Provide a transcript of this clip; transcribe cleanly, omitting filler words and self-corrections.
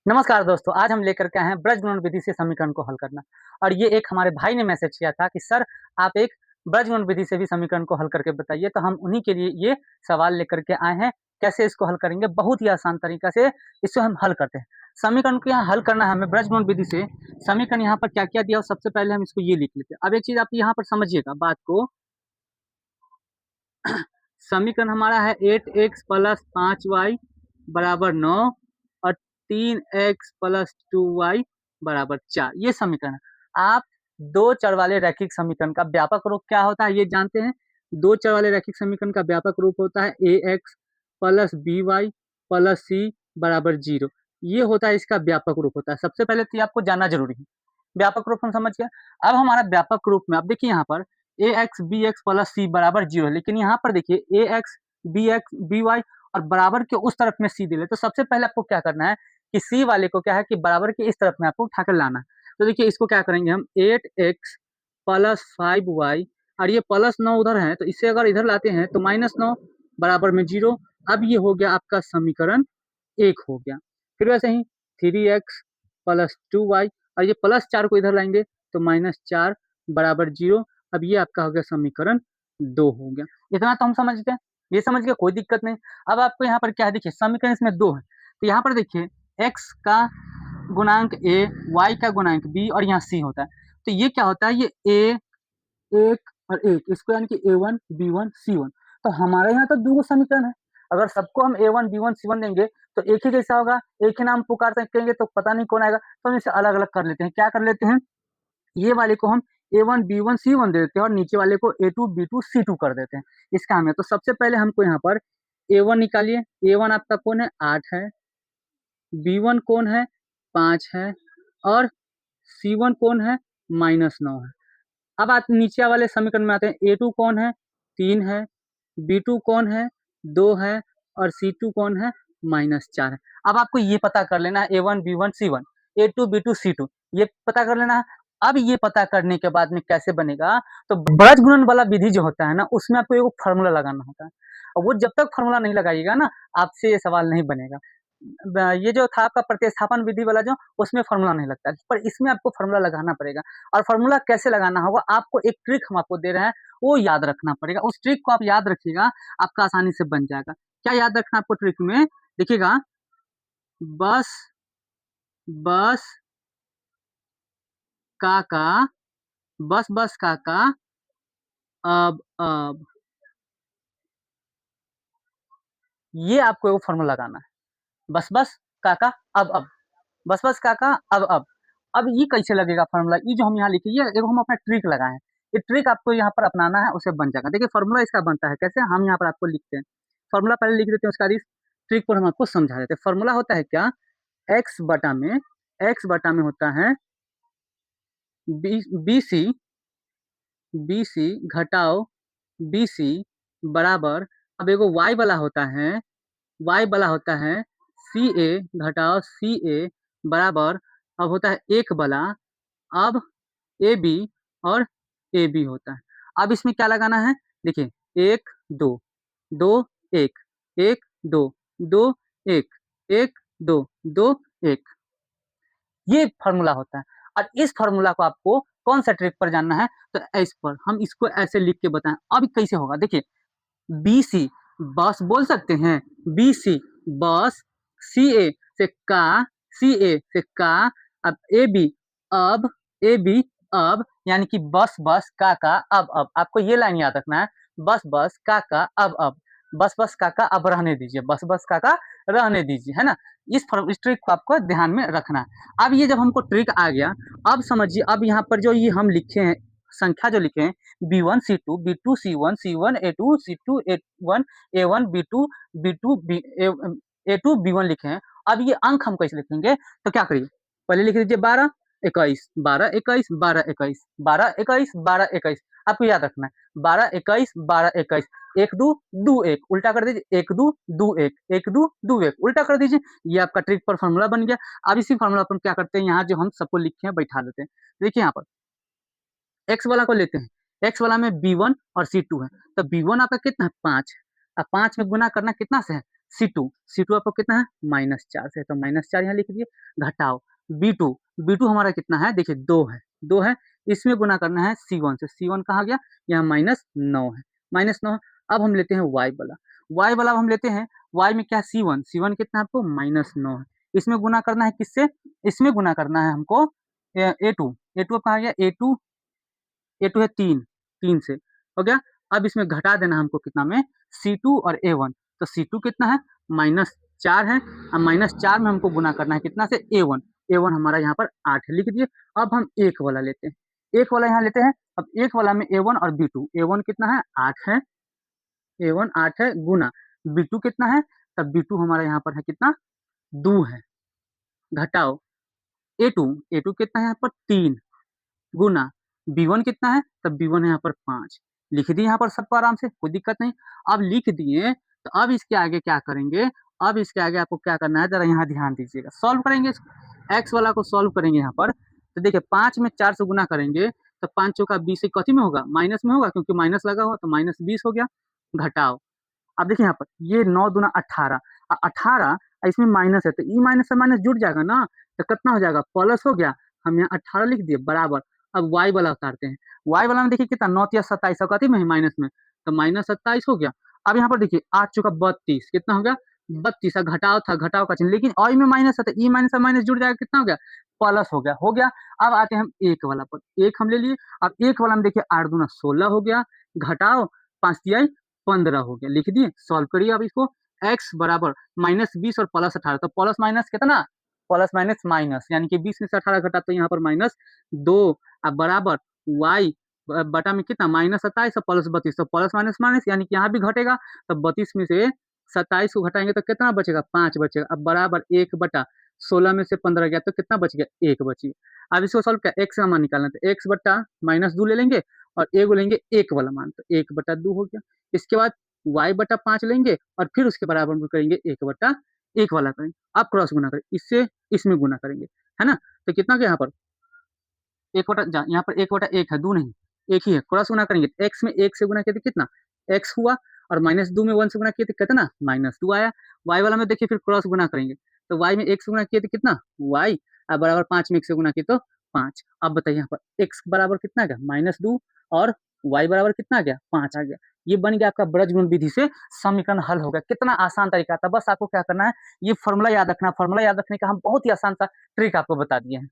नमस्कार दोस्तों, आज हम लेकर के आए हैं ब्रजगुणन विधि से समीकरण को हल करना। और ये एक हमारे भाई ने मैसेज किया था कि सर आप एक ब्रजगुणन विधि से भी समीकरण को हल करके बताइए, तो हम उन्हीं के लिए ये सवाल लेकर के आए हैं। कैसे इसको हल करेंगे? बहुत ही आसान तरीका से इसको हम हल करते हैं। समीकरण को यहाँ हल करना है हमें ब्रजगुणन विधि से। समीकरण यहाँ पर क्या-क्या दिया हो सबसे पहले हम इसको ये लिख लेते हैं। अब एक चीज़ आप यहाँ पर समझिएगा बात को। समीकरण हमारा है 8x + 5y = 9 और 3x + 2y = 4। ये समीकरण है। आप दो चर वाले रैखिक समीकरण का व्यापक रूप क्या होता है ये जानते हैं? दो चर वाले रैखिक समीकरण का व्यापक रूप होता है ax + by + c = 0। ये होता है इसका व्यापक रूप होता है। सबसे पहले तो ये आपको जानना ज़रूरी है। व्यापक रूप हम समझ गए। अब हमारा व्यापक रूप में अब देखिए यहाँ पर ax bx + c = 0 है, लेकिन यहाँ पर देखिए ax bx by और बराबर के उस तरफ में c दे ले। तो सबसे पहले आपको क्या करना है कि c वाले को क्या है कि बराबर के इस तरफ में आपको उठाकर लाना है। तो देखिए इसको क्या करेंगे हम 8x + 5y और ये +9 उधर है, तो इसे अगर इधर लाते हैं तो -9 बराबर में 0। अब ये हो गया आपका समीकरण 1 हो गया। फिर वैसे ही 3x + 2y और ये +4 को इधर लाएँगे तो -4 बराबर 0। अब ये आपका हो गया समीकरण 2 हो गया। इतना तो हम समझते हैं, ये समझ गए कोई दिक्कत नहीं। अब आपको यहाँ पर क्या है देखिए समीकरण इसमें 2 है, तो यहाँ पर देखिए x का गुणांक a, y का गुणांक b और यहाँ c होता है। तो ये क्या होता है ये a 1 और 1 इसको यानी कि a1 b1 c1। तो हमारे यहाँ तो 2 समीकरण है। अगर सबको हम a1 b1 c1 देंगे तो एक ही जैसा होगा, एक ही नाम पुकार सकेंगे तो पता नहीं कौन आएगा। तो हम इसे अलग-अलग कर लेते हैं। क्या कर लेते हैं? ये वाले को हम A1 B1 C1 दे देते हैं और नीचे वाले को A2 B2 C2 कर देते हैं। इसका हमें तो सबसे पहले हमको यहाँ पर A1 निकालिए। A1 आपका कौन है? 8 है। B1 कौन है? 5 है और C1 कौन है? -9 है। अब आप नीचे वाले समीकरण में आते हैं। A2 कौन है? 3 है। B2 कौन है? 2 है और C2 कौन है? -4 है। अब आपको ये पता कर लेना है A1 B1 C1, A2 B2 C2 ये पता कर लेना है। अब ये पता करने के बाद में कैसे बनेगा, तो ब्रजगुणन वाला विधि जो होता है ना, उसमें आपको एगो फ़ॉर्मूला लगाना होता है। और वो जब तक फ़ॉर्मूला नहीं लगाइएगा ना, आपसे ये सवाल नहीं बनेगा। ये जो था आपका प्रतिस्थापन विधि वाला जो, उसमें फ़ॉर्मूला नहीं लगता है, पर इसमें आपको फ़ॉर्मूला लगाना पड़ेगा। और फ़ॉर्मूला कैसे लगाना होगा, आपको एक ट्रिक हम आपको दे रहे हैं, वो याद रखना पड़ेगा। उस ट्रिक को आप याद रखिएगा, आपका आसानी से बन जाएगा। क्या याद रखना है आपको ट्रिक में? देखिएगा, बस बस काका बस काका अब ये आपको एगो फ़ॉर्मूला लगाना है। बस काका अब बस काका अब। अब ये कैसे लगेगा फ़ॉर्मूला? ये जो हम यहाँ लिखे ये एगो हम अपना ट्रिक लगाए हैं। ये ट्रिक आपको यहाँ पर अपनाना है, उससे बन जाएगा। देखिए फ़ॉर्मूला इसका बनता है कैसे? हम यहाँ पर आपको लिखते हैं। फ़ॉर्मूला पहले लिख देते हैं, उसके बाद इस ट्रिक को हम आपको समझा देते हैं। फ़ॉर्मूला होता है क्या? x बटा में होता है बी बीसी बीसी घटाओ बीसी बराबर। अब एगो y वाला होता है CA घटाओ CA बराबर। अब होता है 1 वाला, अब AB और AB होता है। अब इसमें क्या लगाना है? देखिए 1 2 2 1 1 2 2 1 1 2 2 1 ये फ़ॉर्मूला होता है। और इस फ़ॉर्मूला को आपको कौन-सा ट्रिक पर जानना है? तो इस पर हम इसको ऐसे लिख के बताएँ। अब कैसे होगा? देखिए बीसी बस बोल सकते हैं। बीसी बस, सीए से का, सीए से का, अब एबी अब, एबी अब, यानी कि बस का अब। आपको ये लाइन याद रखना है। बस का अब। बस का अब रहने दीजिए। बस का रहने दीजिए, है ना? इस ट्रिक को आपको ध्यान में रखना है। अब ये जब हमको ट्रिक आ गया, अब समझिए अब यहाँ पर जो ये हम लिखे हैं, संख्या जो लिखे हैं B1 C2 B2 C1 C1 A2 C2 A1 A1 B2 B2 A2 B1 लिखे हैं। अब ये अंक हम कैसे लिखेंगे? तो क्या करिए, पहले लिख लीजिए 12 21 12 21 12 21 12 21 12 21। आपको याद रखना है 12 21 12 21 1 2 2 1 उल्टा कर दीजिए 1 2 2 1 1 2 2 1 उल्टा कर दीजिए। ये आपका ट्रिक पर फॉर्मूला बन गया। अब इसी फॉर्मूला पर क्या करते हैं, यहाँ जो हम सबको लिखे हैं बैठा देते हैं। देखिए यहाँ पर एक्स वाला को लेते हैं। एक्स वाला में B1 और C2 है। तो B1 आपका कितना है? 5 है। अब 5 में गुना करना कितना से है? C2 आपको कितना है -4 से, तो -4 यहाँ लिख दिए। घटाओ B2 हमारा कितना है, देखिए 2 है, इसमें गुना करना है C1 से। C1 कहाँ गया, यहाँ -9 है, -9 है। अब हम लेते हैं y वाला हम लेते हैं। y में क्या है, C1 कितना है आपको -9 है। इसमें गुना करना है किससे, इसमें गुना करना है हमको A2 कहाँ गया, A2 है 3 से, हो गया। अब इसमें घटा देना हमको कितना में, C2 और A1। तो C2 कितना है -4 है, और -4 में हमको गुना करना है कितना से, A1 हमारा यहाँ पर 8 है, लिख दिए। अब हम एक वाला लेते हैं, एक वाला यहाँ लेते हैं। अब एक वाला में A1 और B2, A1 कितना है 8 है, A1 8 है, गुना B2 कितना है, तब B2 हमारा यहाँ पर है कितना 2 है, घटाओ A2 कितना है यहाँ पर 3, गुना B1 कितना है, तब B1 है यहाँ पर 5। लिख दिए यहाँ पर सबको आराम से, कोई दिक्कत नहीं। अब लिख दिए, तो अब इसके आगे क्या करेंगे, अब इसके आगे आपको क्या करना है, जरा यहाँ ध्यान दीजिएगा। सॉल्व करेंगे इसको, एक्स वाला को सॉल्व करेंगे यहाँ पर। तो देखिए 5 में 4 से गुना करेंगे, तो 5 चौका 20 कथी में होगा, माइनस में होगा, क्योंकि माइनस लगा हुआ, तो -20 हो गया। घटाओ, अब देखिए यहाँ पर ये 9 दूना 18, 18 इसमें माइनस है, तो ई माइनस से माइनस जुड़ जाएगा ना, तो कितना हो जाएगा, प्लस हो गया। हम यहाँ 18 लिख दिए बराबर। अब y वाला उतारते हैं, y वाला में देखिए कितना 9 या 27 कथी में है, माइनस में, तो -27 हो गया। अब यहाँ पर देखिए 8 चौका 32, कितना हो गया 32, घटाओ था, घटाओ का चिन्ह, लेकिन y में माइनस है, तो ई माइनस से माइनस जुड़ जाएगा, कितना हो गया प्लस हो गया। अब आते हैं हम एक वाला पर, एक हम ले लिए। अब एक वाला में देखिए 8 दूना 16 हो गया, घटाओ 5 तिहाई 15 हो गया, लिख दिए। सॉल्व करिए अब इसको, x बराबर -20 और +18, तो प्लस माइनस कितना, प्लस माइनस माइनस, यानी कि 20 में से 18 घटा तो यहाँ पर -2, अब बराबर y बटा में कितना -27 और +32, तो प्लस माइनस माइनस, यानी कि यहाँ भी घटेगा। तो 32 में से 27 को घटाएंगे तो कितना बचेगा, 5 बचेगा। अब बराबर 1/16 में से 15 गया, तो कितना बच गया, 1 बची। अब इसको सॉल्व क्या, x का मान निकालना, तो x बटा -2 ले लेंगे, और एगो लेंगे 1 वाला मान, तो 1/2 हो गया। इसके बाद y/5 लेंगे, और फिर उसके बराबर में करेंगे 1/1 वाला करेंगे। अब क्रॉस गुना करें, इससे इसमें गुना करेंगे, है ना। तो कितना गया यहाँ पर, 1/, यहाँ पर 1/1 है, 2 नहीं, एक ही है। क्रॉस गुना करेंगे, x में 1 से गुना किया तो कितना x हुआ, और -2 में 1 से गुना किया तो कितना -2 आया। y वाला में देखिए फिर क्रॉस गुना करेंगे, तो y में 1 से गुना किया तो कितना y, अब बराबर 5 में 1 से गुना किया तो 5। अब बताइए यहाँ पर x बराबर कितना आ गया -2, और y बराबर कितना आ गया 5 आ गया। ये बन गया आपका ब्रजगुण विधि से समीकरण हल हो गया। कितना आसान तरीका था, बस आपको क्या करना है, ये फॉर्मूला याद रखना। फॉर्मूला याद रखने का हम बहुत ही आसान सा ट्रिक आपको बता दिए हैं।